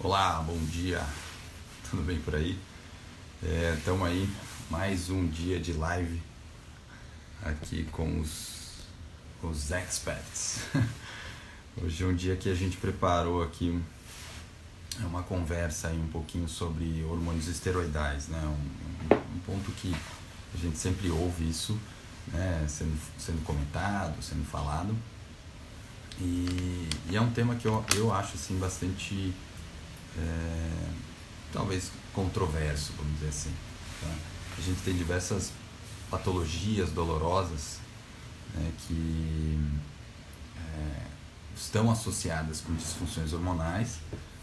Olá, bom dia, tudo bem por aí? Estamos aí, mais um dia de live aqui com os experts. Hoje é um dia que a gente preparou aqui uma conversa aí um pouquinho sobre hormônios esteroidais, né? Um ponto que a gente sempre ouve isso, né? Sendo comentado, sendo falado. E é um tema que eu acho assim bastante talvez controverso, vamos dizer assim, tá? A gente tem diversas patologias dolorosas, né, que estão associadas com disfunções hormonais,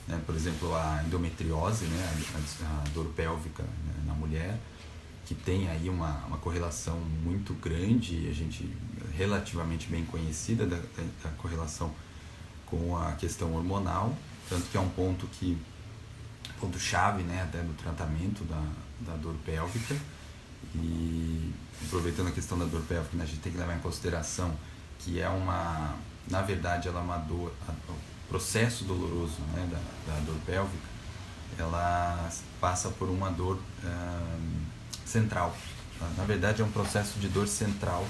né? Por exemplo, a endometriose, né, a dor pélvica, né, na mulher, que tem aí uma correlação muito grande, a gente relativamente bem conhecida da correlação com a questão hormonal, tanto que é um ponto-chave, né, até do tratamento da dor pélvica. E aproveitando a questão da dor pélvica, né, a gente tem que levar em consideração que na verdade, ela é uma dor, o processo doloroso, né, da dor pélvica, ela passa por uma dor central. Na verdade, é um processo de dor central.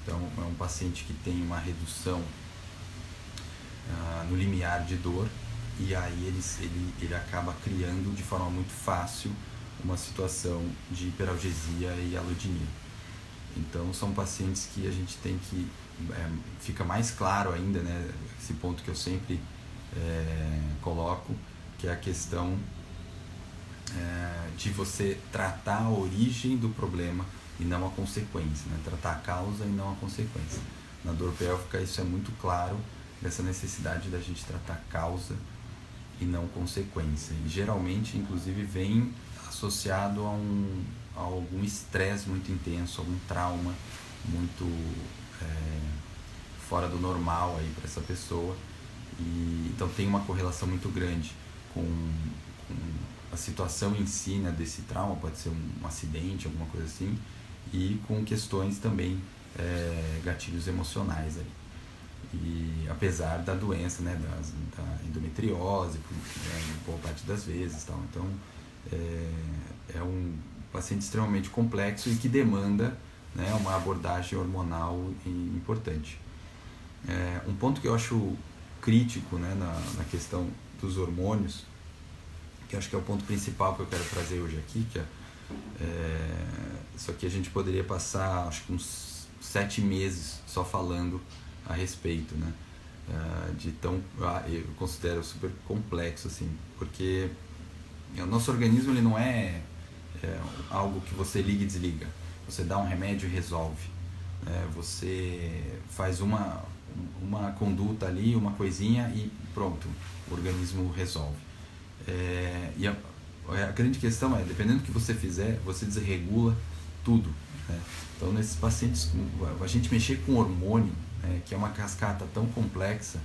Então, é um paciente que tem uma redução no limiar de dor, e aí ele acaba criando de forma muito fácil uma situação de hiperalgesia e alodinia. Então, são pacientes que a gente tem que fica mais claro ainda, né, esse ponto que eu sempre coloco, que é a questão de você tratar a origem do problema e não a consequência, né? Tratar a causa e não a consequência. Na dor pélvica isso é muito claro, dessa necessidade da gente tratar a causa e não consequência. E geralmente, inclusive, vem associado a algum estresse muito intenso, algum trauma muito fora do normal aí para essa pessoa. E então tem uma correlação muito grande com a situação em si, né, desse trauma, pode ser um acidente, alguma coisa assim, e com questões também gatilhos emocionais aí. E apesar da doença, né, da endometriose, boa parte das vezes, tal. Então é um paciente extremamente complexo e que demanda, né, uma abordagem hormonal importante. Um ponto que eu acho crítico, né, na questão dos hormônios, que acho que é o ponto principal que eu quero trazer hoje aqui, que só que a gente poderia passar, acho que uns 7 meses só falando a respeito, né? Eu considero super complexo, assim, porque o nosso organismo ele não é algo que você liga e desliga, você dá um remédio e resolve, né? Você faz uma conduta ali, uma coisinha e pronto, o organismo resolve. E a grande questão dependendo do que você fizer, você desregula tudo, né? Então, nesses pacientes, a gente mexer com hormônio, que é uma cascata tão complexa,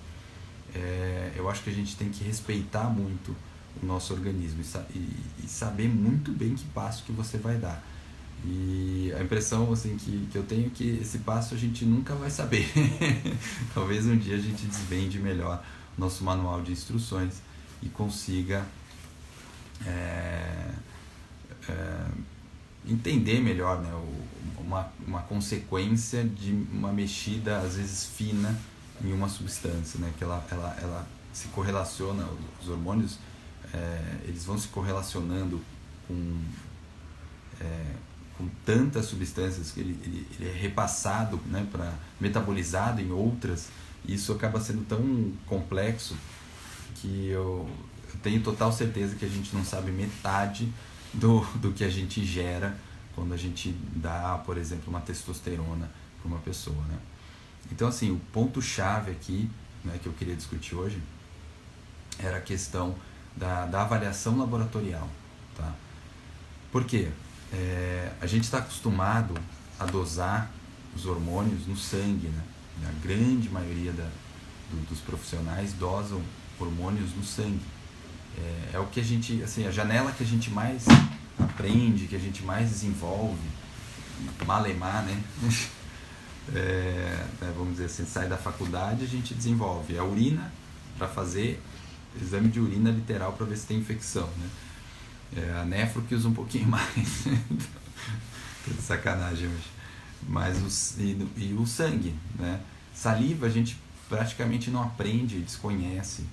eu acho que a gente tem que respeitar muito o nosso organismo e saber muito bem que passo que você vai dar. E a impressão assim, que eu tenho é que esse passo a gente nunca vai saber. Talvez um dia a gente desvende melhor o nosso manual de instruções e consiga entender melhor, né, uma consequência de uma mexida às vezes fina em uma substância, né, que ela se correlaciona, os hormônios eles vão se correlacionando com tantas substâncias que ele é repassado, né, metabolizado em outras, e isso acaba sendo tão complexo que eu tenho total certeza que a gente não sabe metade do que a gente gera quando a gente dá, por exemplo, uma testosterona para uma pessoa, né? Então, assim, o ponto-chave aqui, né, que eu queria discutir hoje era a questão da avaliação laboratorial, tá? Por quê? A gente está acostumado a dosar os hormônios no sangue, né? A grande maioria dos profissionais dosam hormônios no sangue. É o que a gente, assim, a janela que a gente mais aprende, que a gente mais desenvolve, malemar, né? Vamos dizer assim, sai da faculdade, a gente desenvolve a urina para fazer exame de urina literal para ver se tem infecção, né? A nefro que usa um pouquinho mais. Tô de sacanagem hoje. Mas e o sangue, né? Saliva a gente praticamente não aprende, desconhece,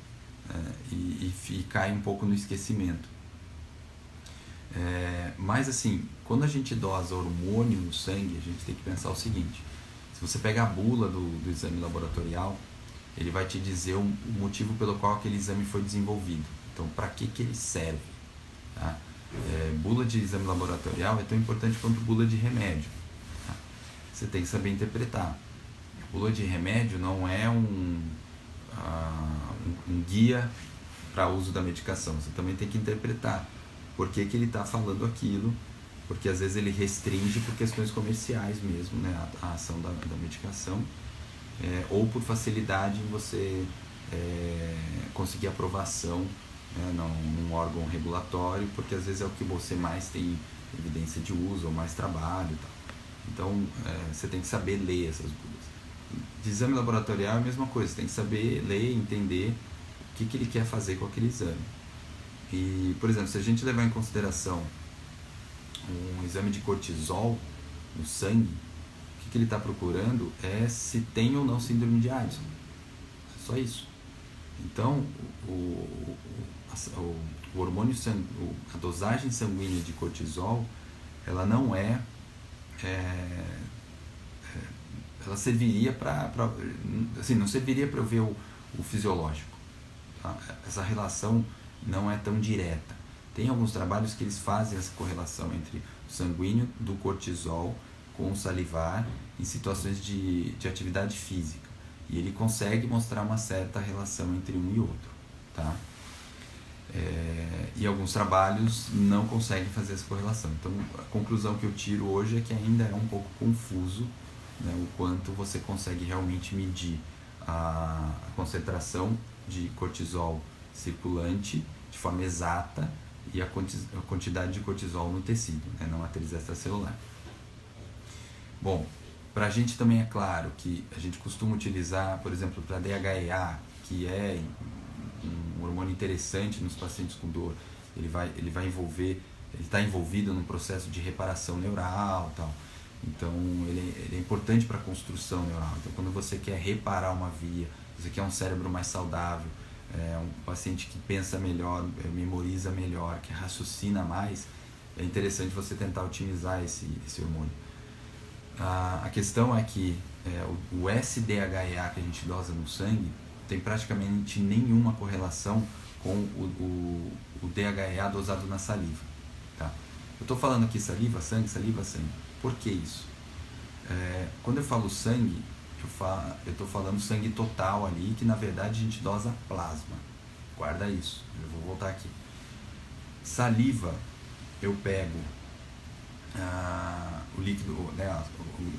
né? E cai um pouco no esquecimento. Mas assim, quando a gente dosa hormônio no sangue, a gente tem que pensar o seguinte: se você pegar a bula do exame laboratorial, ele vai te dizer o motivo pelo qual aquele exame foi desenvolvido. Então, para que ele serve? Tá? Bula de exame laboratorial é tão importante quanto bula de remédio. Tá? Você tem que saber interpretar. Bula de remédio não é um guia para uso da medicação. Você também tem que interpretar por que ele está falando aquilo, porque às vezes ele restringe por questões comerciais mesmo, né, a ação da medicação, ou por facilidade em você conseguir aprovação, né, num órgão regulatório, porque às vezes é o que você mais tem evidência de uso ou mais trabalho e tal. Então você tem que saber ler essas bulas. De exame laboratorial é a mesma coisa, você tem que saber ler, entender o que ele quer fazer com aquele exame. E, por exemplo, se a gente levar em consideração um exame de cortisol no sangue, o que ele está procurando é se tem ou não síndrome de Addison. É só isso. Então, o hormônio a dosagem sanguínea de cortisol, ela não ela serviria para assim, não serviria para eu ver o fisiológico. Tá? Essa relação não é tão direta. Tem alguns trabalhos que eles fazem essa correlação entre o sanguíneo do cortisol com o salivar em situações de atividade física. E ele consegue mostrar uma certa relação entre um e outro. Tá? E alguns trabalhos não conseguem fazer essa correlação. Então, a conclusão que eu tiro hoje é que ainda é um pouco confuso, né, o quanto você consegue realmente medir a concentração de cortisol circulante de forma exata e a quantidade de cortisol no tecido, né, na matriz extracelular. Bom, para a gente também é claro que a gente costuma utilizar, por exemplo, para DHEA, que é um hormônio interessante nos pacientes com dor, ele está envolvido num processo de reparação neural, tal. Então ele é importante para a construção neural. Então quando você quer reparar uma via, você quer um cérebro mais saudável, um paciente que pensa melhor, memoriza melhor, que raciocina mais, é interessante você tentar otimizar esse hormônio. A questão é que o SDHEA que a gente dosa no sangue tem praticamente nenhuma correlação com o DHEA dosado na saliva. Tá? Eu estou falando aqui saliva, sangue. Por que isso? Quando eu falo sangue, eu estou falando sangue total ali, que na verdade a gente dosa plasma. Guarda isso, eu vou voltar aqui. Saliva, eu pego o líquido, né,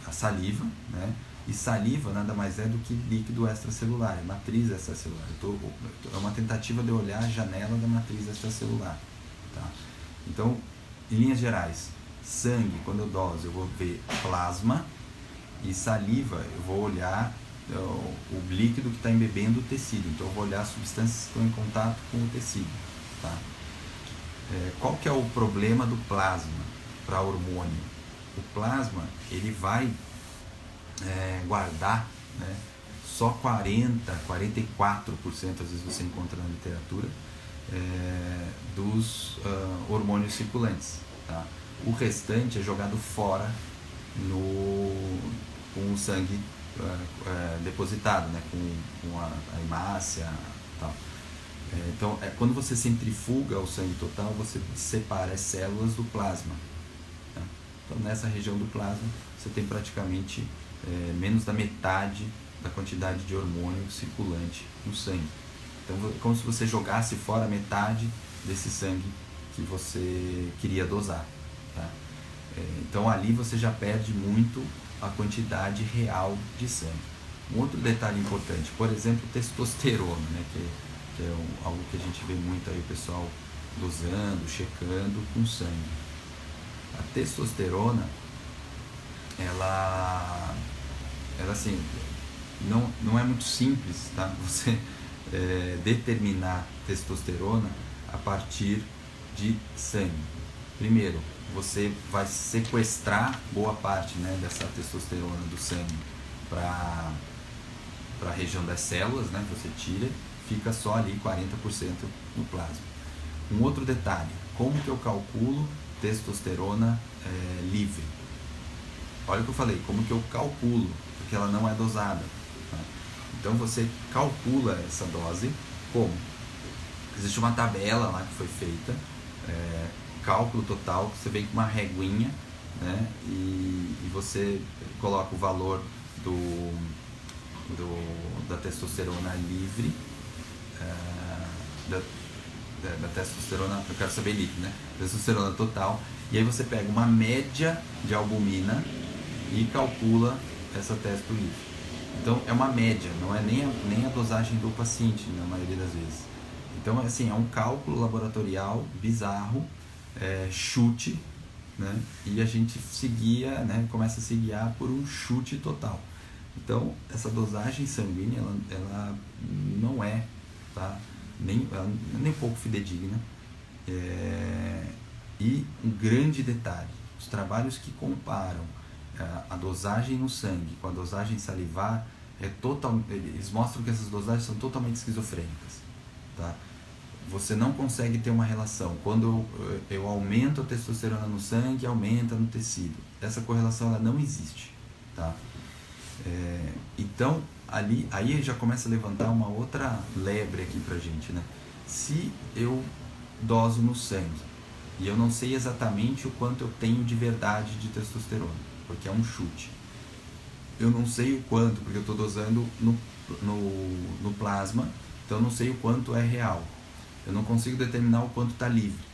a saliva, né, e saliva nada mais é do que líquido extracelular, é matriz extracelular. É uma tentativa de olhar a janela da matriz extracelular. Tá? Então, em linhas gerais, sangue, quando eu doso, eu vou ver plasma, e saliva, eu vou olhar o líquido que está embebendo o tecido. Então eu vou olhar as substâncias que estão em contato com o tecido. Tá? Qual que é o problema do plasma para hormônio? O plasma, ele vai guardar, né, só 44%, às vezes você encontra na literatura, dos hormônios circulantes. Tá? O restante é jogado fora com o sangue depositado, né, com a hemácia e tal. Então, quando você centrifuga o sangue total, você separa as células do plasma. Tá? Então, nessa região do plasma, você tem praticamente menos da metade da quantidade de hormônio circulante no sangue. Então, é como se você jogasse fora metade desse sangue que você queria dosar. Tá? Então, ali você já perde muito a quantidade real de sangue. Um outro detalhe importante, por exemplo, testosterona, né, que é algo que a gente vê muito aí o pessoal dosando, checando com sangue. A testosterona, ela assim, não é muito simples, tá? Você determinar testosterona a partir de sangue. Primeiro, você vai sequestrar boa parte, né, dessa testosterona do sangue para a região das células, né, você tira, fica só ali 40% no plasma. Um outro detalhe, como que eu calculo testosterona livre? Olha o que eu falei, como que eu calculo, porque ela não é dosada. Tá? Então você calcula essa dose como? Existe uma tabela lá que foi feita, cálculo total, que você vem com uma reguinha, né, e você coloca o valor da testosterona livre, da testosterona, eu quero saber líquido, né? Testosterona total, e aí você pega uma média de albumina e calcula essa testo livre. Então é uma média, não é nem a dosagem do paciente na maioria das vezes. Então assim, é um cálculo laboratorial bizarro, chute, né? E a gente seguia, né, começa a se guiar por um chute total. Então essa dosagem sanguínea ela não é, tá? nem um pouco fidedigna. E um grande detalhe, os trabalhos que comparam a dosagem no sangue com a dosagem salivar, eles mostram que essas dosagens são totalmente esquizofrênicas. Tá? Você não consegue ter uma relação. Quando eu aumento a testosterona no sangue, aumenta no tecido. Essa correlação ela não existe. Tá? Então, aí já começa a levantar uma outra lebre aqui pra gente, né? Se eu doso no sangue e eu não sei exatamente o quanto eu tenho de verdade de testosterona, porque é um chute. Eu não sei o quanto, porque eu estou dosando no plasma, então eu não sei o quanto é real. Eu não consigo determinar o quanto está livre.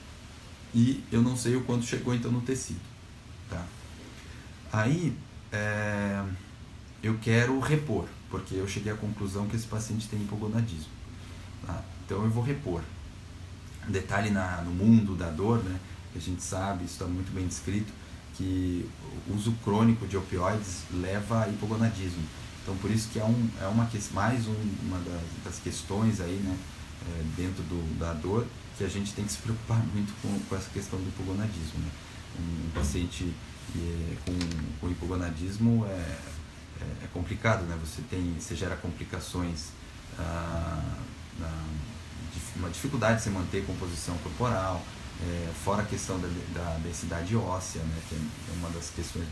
E eu não sei o quanto chegou então no tecido. Tá? Aí, eu quero repor, porque eu cheguei à conclusão que esse paciente tem hipogonadismo. Tá? Então eu vou repor. Um detalhe no mundo da dor, né, que a gente sabe, isso está muito bem descrito, que o uso crônico de opioides leva a hipogonadismo. Então por isso que mais uma das questões aí, né, dentro da dor, que a gente tem que se preocupar muito com essa questão do hipogonadismo. Né? Um paciente com hipogonadismo é complicado, né? Você gera complicações, uma dificuldade de se manter composição corporal, fora a questão da densidade óssea, né? Que é uma das questões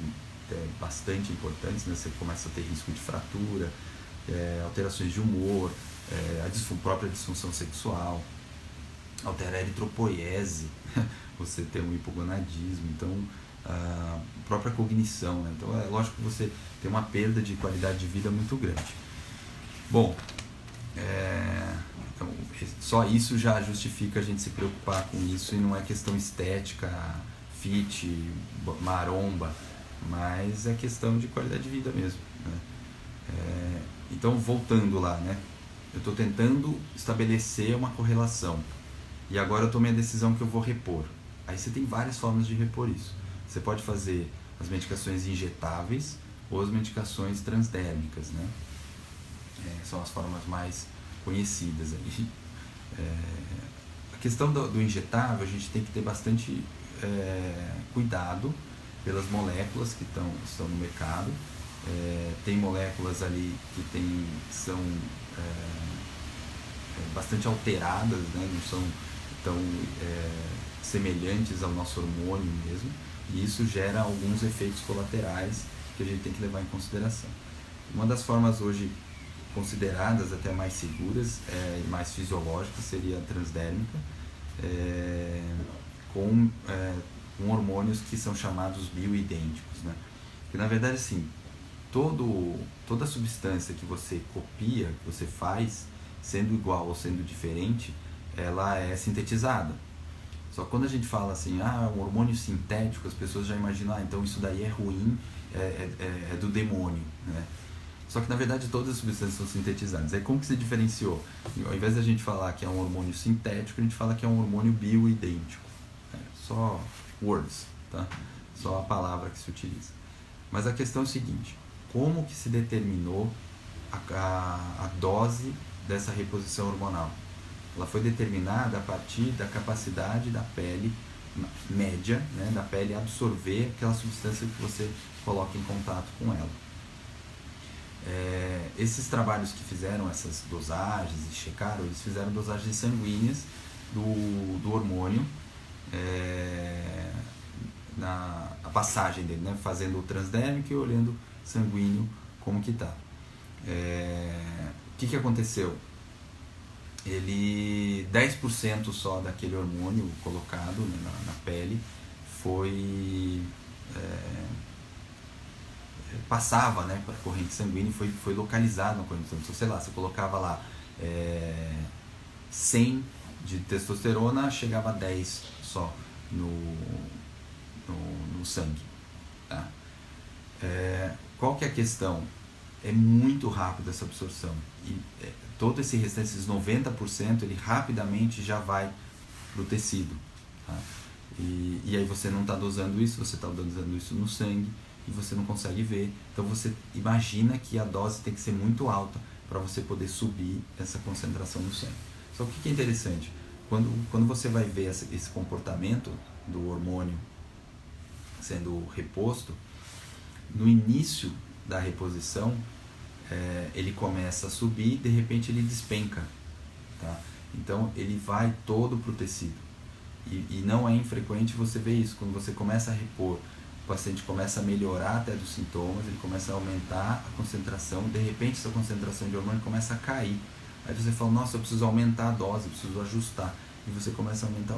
bastante importantes, né? Você começa a ter risco de fratura, alterações de humor, a própria disfunção sexual, altera a eritropoiese, você tem um hipogonadismo, então a própria cognição, né? Então é lógico que você tem uma perda de qualidade de vida muito grande. Bom, então, só isso já justifica a gente se preocupar com isso, e não é questão estética, fit, maromba, mas é questão de qualidade de vida mesmo, né? Então voltando lá, né? Eu estou tentando estabelecer uma correlação e agora eu tomei a decisão que eu vou repor. Aí você tem várias formas de repor isso. Você pode fazer as medicações injetáveis ou as medicações transdérmicas, né? São as formas mais conhecidas aí. A questão do injetável, a gente tem que ter bastante cuidado pelas moléculas que estão no mercado. Tem moléculas ali que são bastante alteradas, né? Não são tão semelhantes ao nosso hormônio mesmo, e isso gera alguns efeitos colaterais que a gente tem que levar em consideração. Uma das formas hoje consideradas até mais seguras e mais fisiológicas seria a transdérmica, com hormônios que são chamados bioidênticos, né? Que na verdade assim, toda substância que você copia, que você faz, sendo igual ou sendo diferente, ela é sintetizada. Só que quando a gente fala assim, um hormônio sintético, as pessoas já imaginam, então isso daí é ruim, é do demônio, né? Só que na verdade todas as substâncias são sintetizadas. Aí como que se diferenciou? Ao invés da gente falar que é um hormônio sintético, a gente fala que é um hormônio bioidêntico. Só words, tá? Só a palavra que se utiliza. Mas a questão é o seguinte, como que se determinou a dose dessa reposição hormonal? Ela foi determinada a partir da capacidade da pele média, né, da pele absorver aquela substância que você coloca em contato com ela. Esses trabalhos que fizeram essas dosagens e checaram, eles fizeram dosagens sanguíneas do hormônio, a passagem dele, né, fazendo o transdérmico e olhando sanguíneo como que está. O que aconteceu? 10% só daquele hormônio colocado, né, na pele foi passava, né, para a corrente sanguínea e foi localizado na corrente sanguínea. Então, sei lá, você colocava lá 100 de testosterona, chegava a 10 só no sangue. Tá? Qual que é a questão? É muito rápido essa absorção. E todo esse restante, esses 90%, ele rapidamente já vai para o tecido. Tá? E aí você não está dosando isso, você está dosando isso no sangue e você não consegue ver. Então você imagina que a dose tem que ser muito alta para você poder subir essa concentração no sangue. Só que o que é interessante? Quando você vai ver esse comportamento do hormônio sendo reposto, no início da reposição, ele começa a subir e de repente ele despenca. Tá? Então ele vai todo para o tecido. E não é infrequente você ver isso. Quando você começa a repor, o paciente começa a melhorar até dos sintomas, ele começa a aumentar a concentração, de repente essa concentração de hormônio começa a cair. Aí você fala, nossa, eu preciso aumentar a dose, eu preciso ajustar. E você começa a aumentar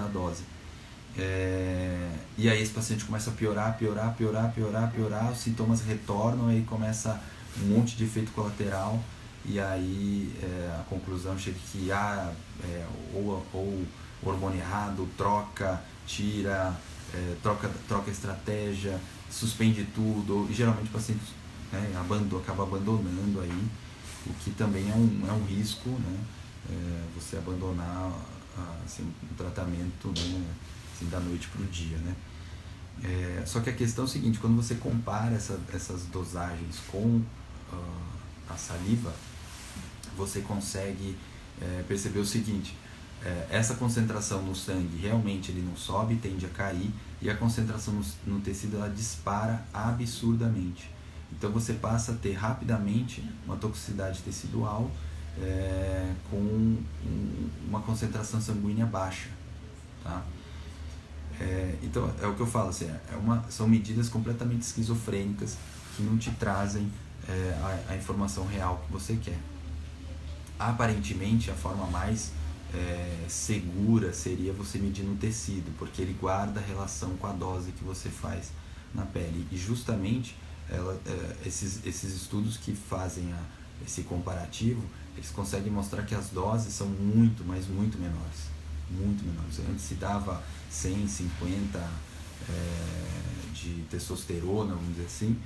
a dose. E aí esse paciente começa a piorar, os sintomas retornam, aí começa um monte de efeito colateral, e aí a conclusão chega que ou o hormônio errado, troca, tira, troca estratégia, suspende tudo, e geralmente o paciente acaba abandonando aí, o que também é um risco, né? Você abandonar assim, um tratamento, né? Assim, da noite para o dia, né? Só que a questão é o seguinte, quando você compara essas dosagens com a saliva, você consegue perceber o seguinte, essa concentração no sangue realmente ele não sobe, tende a cair, e a concentração no tecido ela dispara absurdamente. Então você passa a ter rapidamente uma toxicidade tecidual com uma concentração sanguínea baixa. Tá? Então é o que eu falo, assim, são medidas completamente esquizofrênicas que não te trazem a informação real que você quer. Aparentemente a forma mais segura seria você medir no tecido, porque ele guarda a relação com a dose que você faz na pele, e justamente esses estudos que fazem esse comparativo, eles conseguem mostrar que as doses são muito, mas muito menores. Muito menores. Antes se dava 100, 50 de testosterona, vamos dizer assim.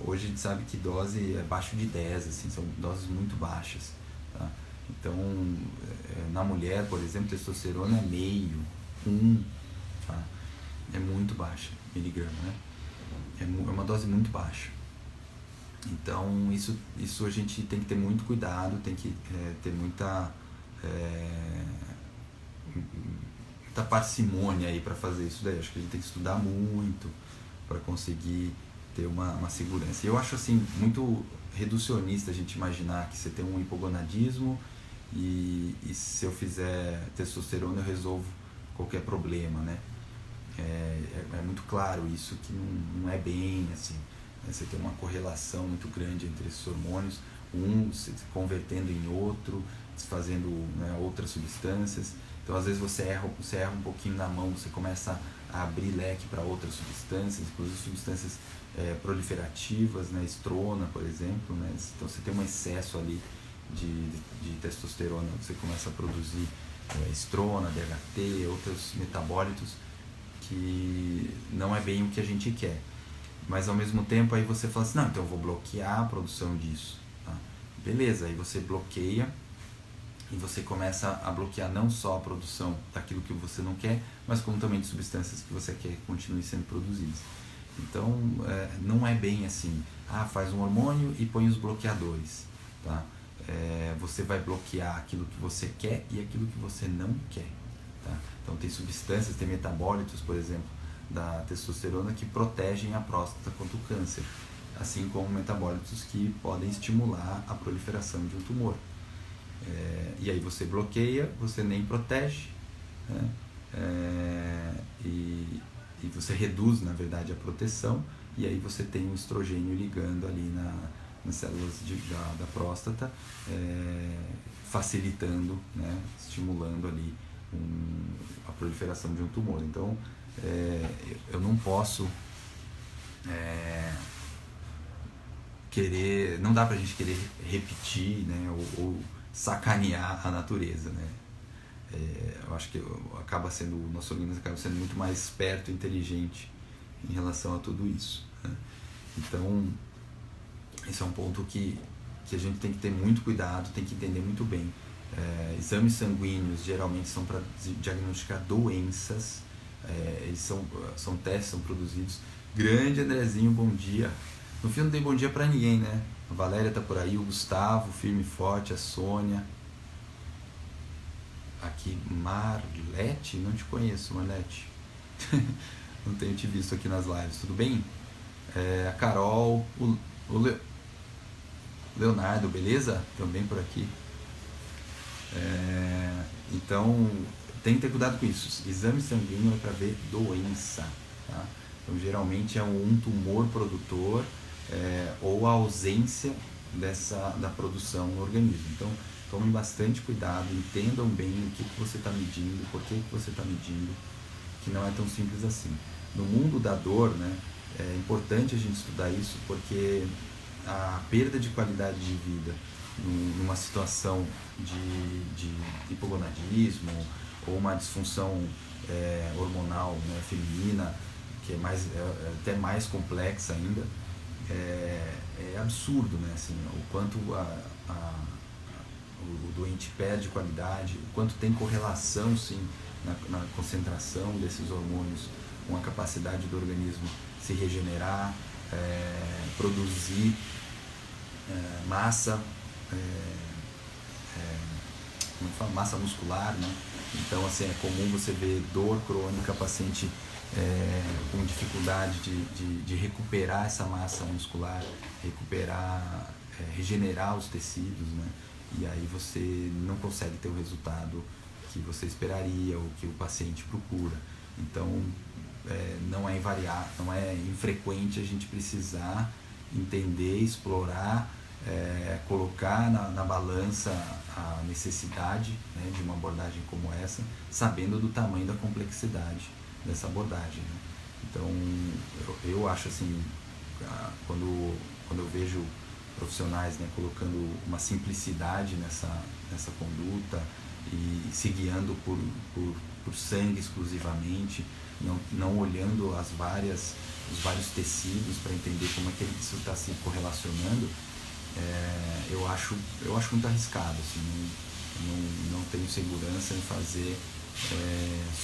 Hoje a gente sabe que dose é abaixo de 10, assim, são doses muito baixas. Tá? Então, na mulher, por exemplo, testosterona é meio, 1, tá? É muito baixa, miligrama, né? É uma dose muito baixa. Então, isso a gente tem que ter muito cuidado, tem que ter muita parcimônia aí para fazer isso daí. Acho que a gente tem que estudar muito para conseguir ter uma segurança. E eu acho assim muito reducionista a gente imaginar que você tem um hipogonadismo e se eu fizer testosterona eu resolvo qualquer problema, né? É muito claro isso, que não é bem assim, né? Você tem uma correlação muito grande entre esses hormônios, um se convertendo em outro, desfazendo, né, outras substâncias. Então às vezes você erra um pouquinho na mão, você começa a abrir leque para outras substâncias, inclusive substâncias proliferativas, né, estrona, por exemplo, né? Então você tem um excesso ali de testosterona, você começa a produzir estrona, DHT, outros metabólitos que não é bem o que a gente quer. Mas ao mesmo tempo aí você fala assim, não, então eu vou bloquear a produção disso. Tá? Beleza, aí você bloqueia e você começa a bloquear não só a produção daquilo que você não quer, mas como também de substâncias que você quer que continuem sendo produzidas. Então não é bem assim, faz um hormônio e põe os bloqueadores. tá? Você vai bloquear aquilo que você quer e aquilo que você não quer, tá? Então tem substâncias, tem metabólitos, por exemplo, da testosterona que protegem a próstata contra o câncer, assim como metabólitos que podem estimular a proliferação de um tumor. E aí você bloqueia, você nem protege, né? E você reduz, na verdade, a proteção, e aí você tem um estrogênio ligando ali nas células da próstata, facilitando, né? Estimulando ali a proliferação de um tumor. Então, eu não posso querer, não dá pra gente querer repetir, né? ou sacanear a natureza, né? Eu acho que o nosso organismo acaba sendo muito mais esperto e inteligente em relação a tudo isso, né? Então, esse é um ponto que a gente tem que ter muito cuidado, tem que entender muito bem. Exames sanguíneos geralmente são para diagnosticar doenças, eles são testes, são produzidos. Grande Andrezinho, bom dia. No fim não dei bom dia para ninguém, né? A Valéria tá por aí, o Gustavo, firme e forte, a Sônia. Aqui, Marlete, não te conheço, Marlete. Não tenho te visto aqui nas lives, tudo bem? A Carol, o Leonardo, beleza? Também por aqui. Então, tem que ter cuidado com isso. Exame sanguíneo é para ver doença, tá? Então, geralmente é um tumor produtor ou a ausência da produção no organismo. Então, tomem bastante cuidado, entendam bem o que você está medindo, por que você está medindo, que não é tão simples assim. No mundo da dor, né, é importante a gente estudar isso, porque a perda de qualidade de vida numa situação de hipogonadismo ou uma disfunção hormonal, né, feminina, que é até mais complexa ainda, é absurdo, né, assim, o quanto o doente perde qualidade, o quanto tem correlação, sim, na concentração desses hormônios com a capacidade do organismo se regenerar, produzir massa, como é que fala? Massa muscular, né? Então, assim, é comum você ver dor crônica, paciente com dificuldade de recuperar essa massa muscular, regenerar os tecidos, né? E aí você não consegue ter o resultado que você esperaria ou que o paciente procura. Então, não é infrequente a gente precisar entender, explorar, colocar na balança a necessidade, né, de uma abordagem como essa, sabendo do tamanho da complexidade dessa abordagem, né? Então, eu acho assim, quando eu vejo profissionais, né, colocando uma simplicidade nessa conduta e se guiando por sangue exclusivamente, não olhando os vários tecidos para entender como é que isso está se correlacionando, eu acho muito arriscado, assim, não tenho segurança em fazer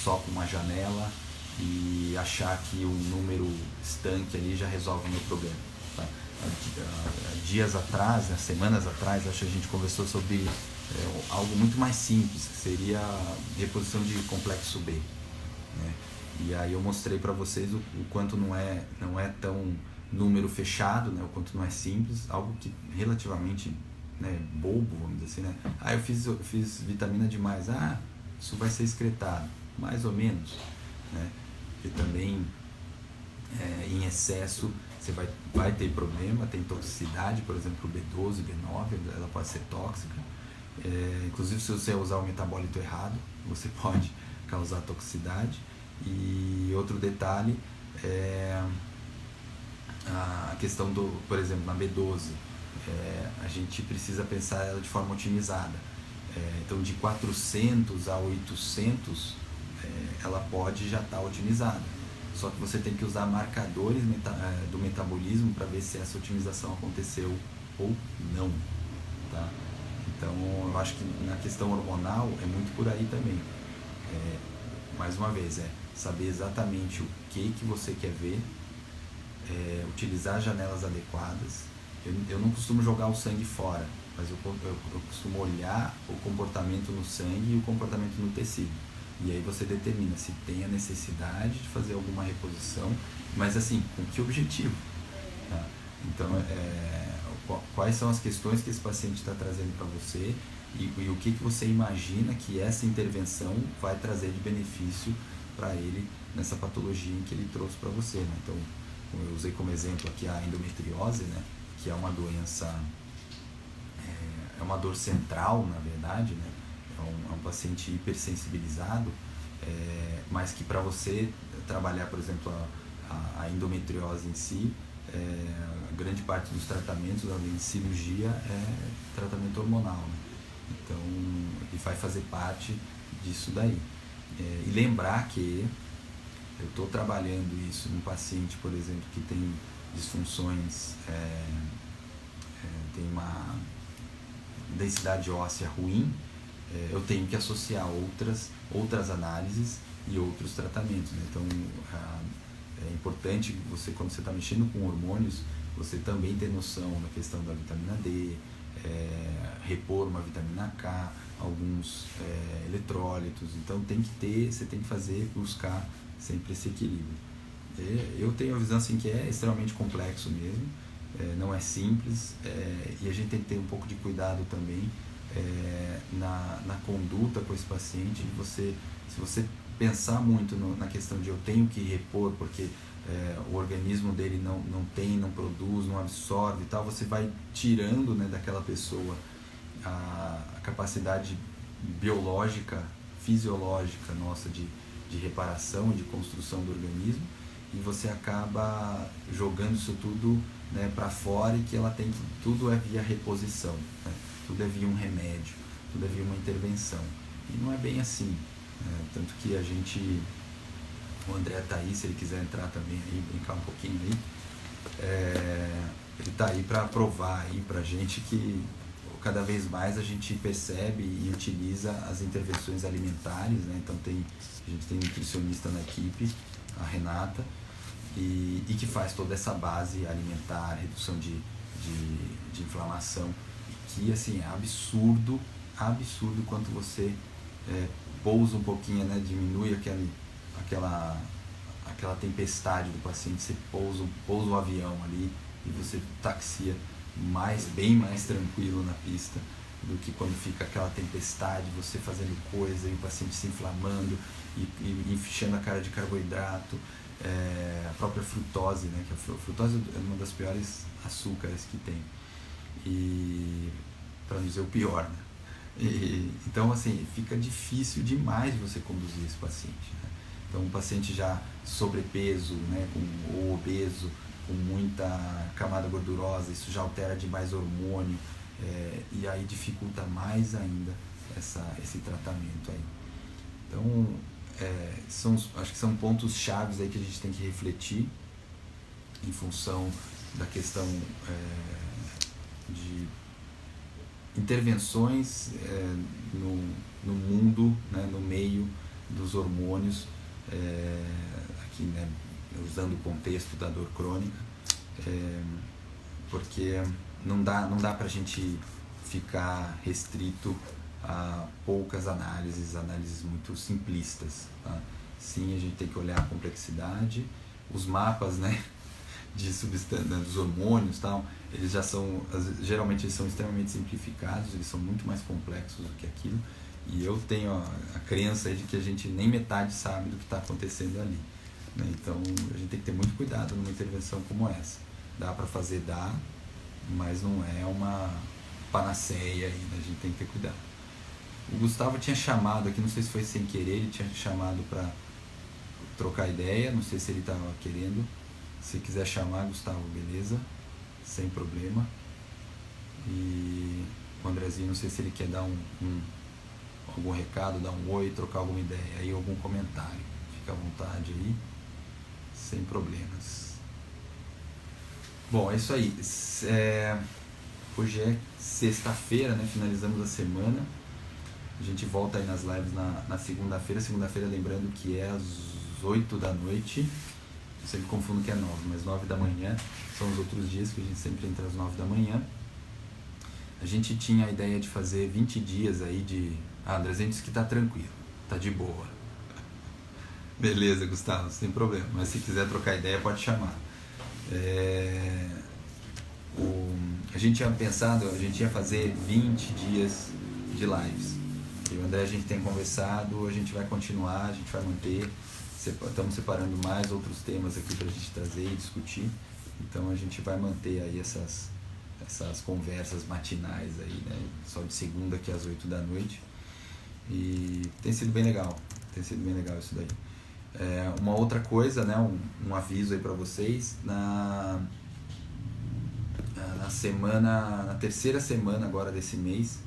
só com uma janela e achar que o número estanque ali já resolve o meu problema, tá? Dias atrás, semanas atrás, acho que a gente conversou sobre algo muito mais simples, que seria a reposição de complexo B, né? E aí eu mostrei para vocês o quanto não é tão número fechado, né? O quanto não é simples, algo que relativamente, né, bobo, vamos dizer assim, né? Eu fiz vitamina demais, isso vai ser excretado, mais ou menos, né? E também em excesso você vai ter problema, tem toxicidade, por exemplo, o B12, B9, ela pode ser tóxica. Inclusive, se você usar o metabólito errado, você pode causar toxicidade. E outro detalhe é a questão por exemplo, na B12, a gente precisa pensar ela de forma otimizada. Então, de 400 a 800, ela pode já estar otimizada. Só que você tem que usar marcadores do metabolismo para ver se essa otimização aconteceu ou não, tá? Então, eu acho que na questão hormonal é muito por aí também. Mais uma vez, saber exatamente o que você quer ver, utilizar janelas adequadas. Eu não costumo jogar o sangue fora, mas eu costumo olhar o comportamento no sangue e o comportamento no tecido. E aí você determina se tem a necessidade de fazer alguma reposição, mas assim, com que objetivo? Tá? Então, quais são as questões que esse paciente está trazendo para você e o que você imagina que essa intervenção vai trazer de benefício para ele nessa patologia em que ele trouxe para você, né? Então, eu usei como exemplo aqui a endometriose, né? Que é uma doença, é uma dor central, na verdade, né? É um paciente hipersensibilizado, mas que para você trabalhar, por exemplo, a endometriose em si, a grande parte dos tratamentos, além de cirurgia, é tratamento hormonal, né? Então, ele vai fazer parte disso daí. E lembrar que eu estou trabalhando isso num paciente, por exemplo, que tem disfunções, tem uma densidade óssea ruim, eu tenho que associar outras análises e outros tratamentos, né? Então, é importante você, quando você está mexendo com hormônios, você também ter noção da questão da vitamina D, repor uma vitamina K, alguns eletrólitos. Então, você tem que buscar sempre esse equilíbrio. Eu tenho a visão assim que é extremamente complexo mesmo, não é simples, e a gente tem que ter um pouco de cuidado também na conduta com esse paciente. Se você pensar muito na questão de eu tenho que repor porque o organismo dele não produz, não absorve e tal, você vai tirando, né, daquela pessoa a capacidade biológica, fisiológica nossa de reparação e de construção do organismo, e você acaba jogando isso tudo, né, para fora, e que tudo é via reposição, né? Tudo é via um remédio, tudo é via uma intervenção, e não é bem assim, né? Tanto que o André tá aí, se ele quiser entrar também aí, brincar um pouquinho aí, ele tá aí para provar aí pra gente que cada vez mais a gente percebe e utiliza as intervenções alimentares, né? Então a gente tem nutricionista na equipe, a Renata, e que faz toda essa base alimentar, redução de inflamação, que assim é absurdo quanto você pousa um pouquinho, né? Diminui aquela tempestade do paciente, você pousa o avião ali e você taxia bem mais tranquilo na pista do que quando fica aquela tempestade, você fazendo coisa e o paciente se inflamando e enchendo a cara de carboidrato, a própria frutose, né? Que a frutose é uma das piores açúcares que tem, e para não dizer o pior, né? Então assim, fica difícil demais você conduzir esse paciente, né? Então um paciente já sobrepeso, né, ou obeso, com muita camada gordurosa, isso já altera demais hormônio, e aí dificulta mais ainda esse tratamento aí. Então, acho que são pontos chaves aí que a gente tem que refletir em função da questão de intervenções no mundo, né, no meio dos hormônios, aqui, né, usando o contexto da dor crônica, porque não dá para a gente ficar restrito a poucas análises muito simplistas, tá? Sim, a gente tem que olhar a complexidade, os mapas, né, de substância, dos hormônios, tal, eles geralmente eles são extremamente simplificados, eles são muito mais complexos do que aquilo, e eu tenho a crença de que a gente nem metade sabe do que está acontecendo ali, né? Então a gente tem que ter muito cuidado numa intervenção como essa. Dá para fazer, mas não é uma panaceia aí, né? A gente tem que ter cuidado. O Gustavo tinha chamado aqui, não sei se foi sem querer, ele tinha chamado para trocar ideia, não sei se ele estava querendo. Se quiser chamar, Gustavo, beleza, sem problema. E o Andrezinho, não sei se ele quer dar algum recado, dar um oi, trocar alguma ideia aí, algum comentário. Fica à vontade aí, sem problemas. Bom, é isso aí. Hoje é sexta-feira, né? Finalizamos a semana. A gente volta aí nas lives na segunda-feira. Segunda-feira, lembrando que é às 8 da noite. Eu sempre confundo que é 9, mas 9 da manhã. São os outros dias que a gente sempre entra às 9 da manhã. A gente tinha a ideia de fazer 20 dias aí de... André, a gente disse que tá tranquilo, tá de boa. Beleza, Gustavo, sem problema. Mas se quiser trocar ideia, pode chamar. A gente tinha pensado, a gente ia fazer 20 dias de lives. E o André, a gente tem conversado, a gente vai continuar, a gente vai manter. Estamos separando mais outros temas aqui para a gente trazer e discutir. Então a gente vai manter aí essas conversas matinais aí, né? Só de segunda aqui às 8 da noite. E tem sido bem legal isso daí. Uma outra coisa, né? Um aviso aí para vocês, na terceira semana agora desse mês,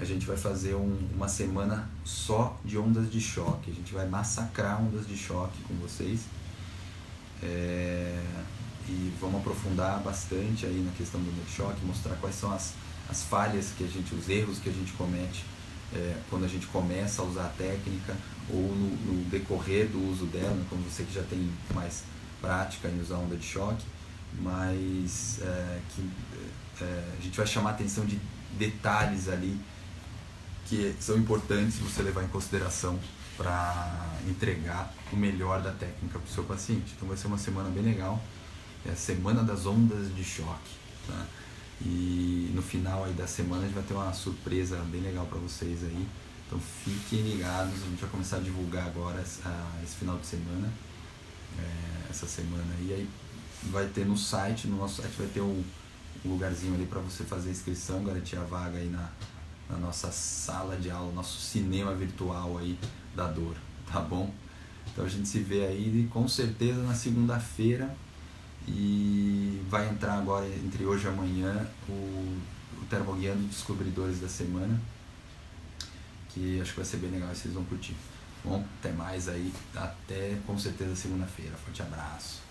a gente vai fazer uma semana só de ondas de choque. A gente vai massacrar ondas de choque com vocês. E vamos aprofundar bastante aí na questão do onda de choque, mostrar quais são as falhas os erros que a gente comete quando a gente começa a usar a técnica, ou no decorrer do uso dela, né, como você que já tem mais prática em usar onda de choque, mas a gente vai chamar a atenção de detalhes ali que são importantes você levar em consideração para entregar o melhor da técnica para o seu paciente. Então vai ser uma semana bem legal, é a semana das ondas de choque, tá? E no final aí da semana a gente vai ter uma surpresa bem legal para vocês aí. Então fiquem ligados, a gente vai começar a divulgar agora esse final de semana, essa semana aí vai ter no nosso site vai ter um lugarzinho ali para você fazer a inscrição, garantir a vaga aí na nossa sala de aula, nosso cinema virtual aí da dor, tá bom? Então a gente se vê aí com certeza na segunda-feira, e vai entrar agora entre hoje e amanhã o Termoguiando Descobridores da Semana, que acho que vai ser bem legal e vocês vão curtir. Bom, até mais aí, até com certeza segunda-feira. Forte abraço.